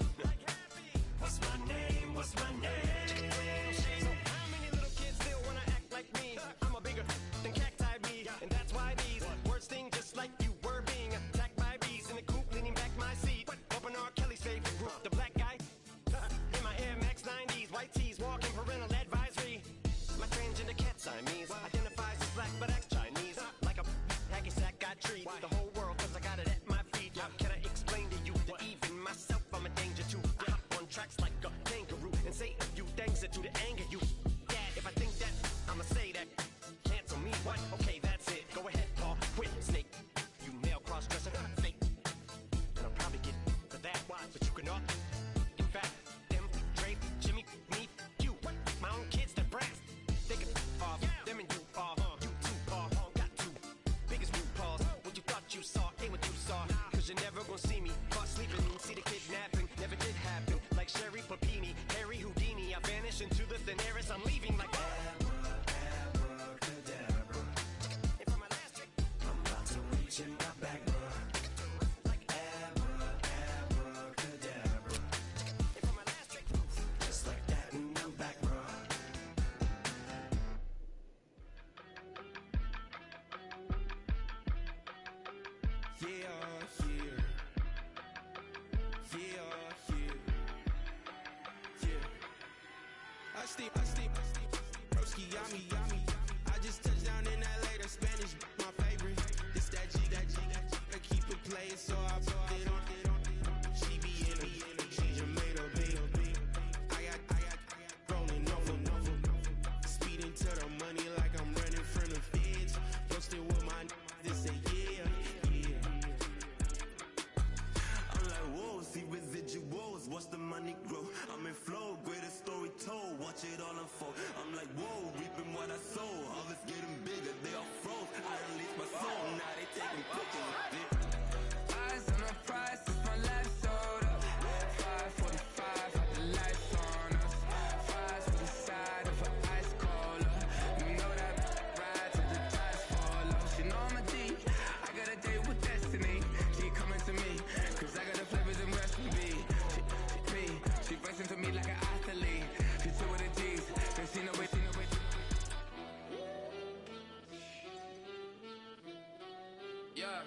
[SPEAKER 7] What's my name? What's my name? So how many little kids still wanna act like me? I'm a bigger than cacti me, and that's why these words sting just like you were being attacked by bees in the coop, leaning back my seat. Open R. Kelly's favorite group, the black guy. In my Air Max 90s, white tees, walking parental advisory. My transgender cat Siamese identifies as black but acts Chinese. Like a hacky sack I treat the whole world cause I got it at my feet. How can I explain to you that even myself I'm a danger to? I hop on tracks like a kangaroo and say a few things that do to anger you. Dad, if I think that, I'ma say that. Cancel me, what? Okay, that's it. Go ahead, Paul. Quit, snake. You male cross-dresser, fake. And I'll probably get for that, but you can all. In fact, them, Dre, Jimmy, me, you. My own kids, that brass. They can off. Them and you are. You too, Paul. Got two biggest root paws. What you thought you saw ain't what you saw. Cause you're never gonna see me caught sleeping. See the kidnapping, never did happen. Like Sherry Papini, Harry Houdini. I vanish into the thin air as I'm leaving like abracadabra. And for my last trick, I'm about to reach in my back, bruh. Like abracadabra. And for my last trick, just like that, and I'm back, bruh.
[SPEAKER 8] I steam, broski, yummy. I just touched down in LA, the Spanish, my favorite. This that G, I keep it playing, so I put it on. She be in it, she just made a beat. I got rolling over, speeding to the money like I'm running from the feds. Posted with my they say yeah.
[SPEAKER 9] I'm like, whoa, see residuals, watch the money grow. I'm in flow, greatest story told, watch it all unfold. I'm like, whoa, reaping what I sow. Harvest getting bigger, they all froze. I release my soul, now they taking pictures.
[SPEAKER 10] Eyes on the prize, it's my life sold up. 5:45, had the lights on us. Fries with the side of an ice cola. You know that ride till the tires fall off. She know I'm a D, I got a date with destiny. She coming to me, cause I got the flavors and recipe. She racing to me like an athlete. She two with the G's, they see no way. Yeah.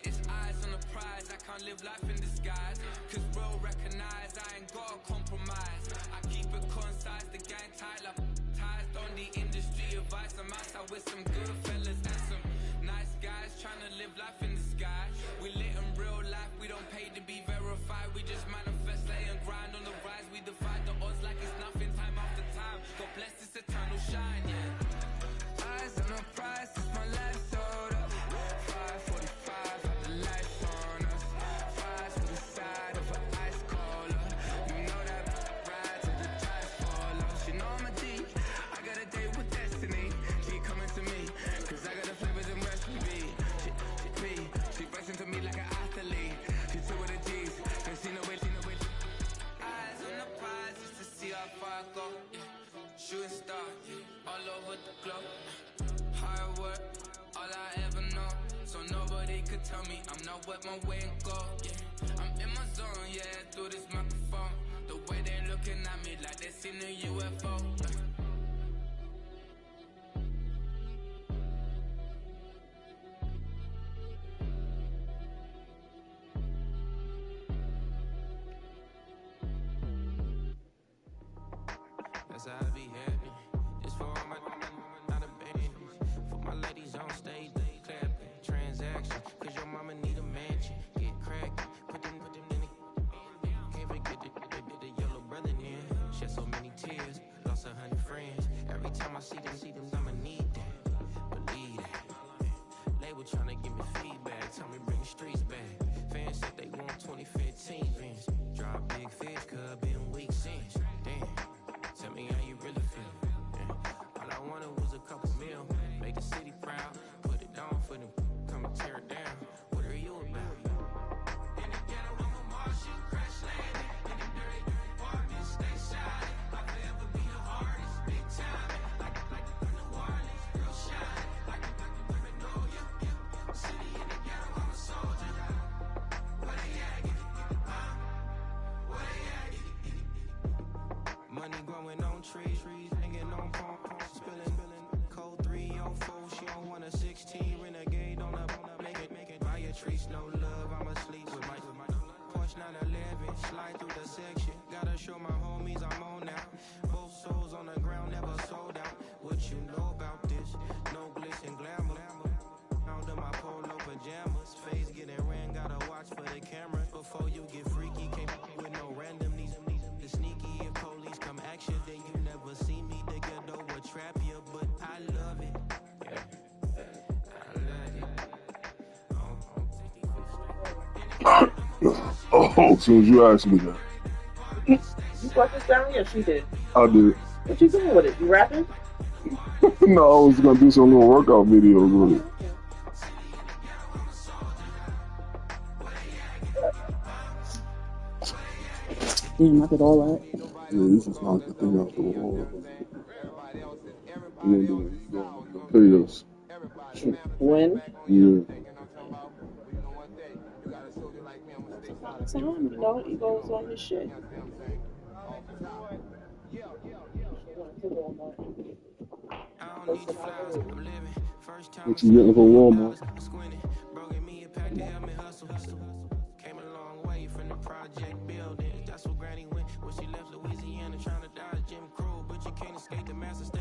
[SPEAKER 10] It's eyes on the prize, I can't live life in disguise. Cause real recognize I ain't gotta compromise. I keep it concise, the gang tight like ties on the industry advice. I'm outside with some good fellas and some nice guys trying to live life in the sky. We lit in real life, we don't pay to be verified. We just manifest, lay and grind on the rise. We defy the odds like it's nothing, time after time. God bless this eternal shine, yeah. Eyes on the prize, it's my life sold up. 5:45, had the lights on us. Fries with the side of an ice cola. You know that ride till the tires fall off. She know I'm a D, I got a date with destiny. She coming to me, cause I got the flavors and recipe. She could tell me I'm not what my way and go. Yeah, I'm in my zone, yeah, through this microphone. The way they looking at me like they seen a UFO.
[SPEAKER 8] That's how I be happening. This for all my not abandoned. For my ladies on stage, they clapping. Transaction, cause your mama need a mansion. Get crackin', put them in the. Can't forget the yellow brother in. Shed so many tears, lost 100 friends. Every time I see them, I'ma need that. Believe that. Label tryna give me feedback, tell me bring the streets back. Fans said they want 2015 Vince. Drop big fish, cuz been weak since. Damn. Tell me how you really feel. Yeah. All I wanted was a couple mil. Make the city proud. Put it down for them. Come and tear it down. What are you about? In the ghetto, I'm a Martian. Crash landing. In the dirty apartments. Stay shining. I'll forever be the hardest. Big time. Like the New Orleans. Real shine. Like the women know you. City in the ghetto, I'm a soldier. Where they at? Where they at? Money growing on trees, hanging on palm, spilling, code 304. She don't want a 16 renegade on a make it. Buy a trees, no love. I'ma sleep with my Porsche 911, slide through the section. Gotta show my homies I'm on now. Both souls on the ground, never sold out. What you know about this? No glitz and glamour. Found in my polo pajamas. Face getting ran, gotta watch for the camera. Before you get freaky, can't with no random. These sneaky if police come action, then you never see me. The ghetto will trap you, but I love it. Yeah, I love it.
[SPEAKER 4] Oh, so you asked me that.
[SPEAKER 11] You brought this down? Yes, you did.
[SPEAKER 4] I did.
[SPEAKER 11] What you doing with it? You rapping?
[SPEAKER 4] No, I was gonna do some little workout videos with it.
[SPEAKER 11] You knock it all out?
[SPEAKER 4] Yeah, this is not the thing out the wall. You gonna pay us.
[SPEAKER 11] When?
[SPEAKER 4] Yeah.
[SPEAKER 11] Time, you know, he goes on his shit.
[SPEAKER 4] What you getting from Walmart?
[SPEAKER 8] Came a long way from the project building. That's what Granny went when she left Louisiana trying to dodge Jim Crow. But you can't escape the master.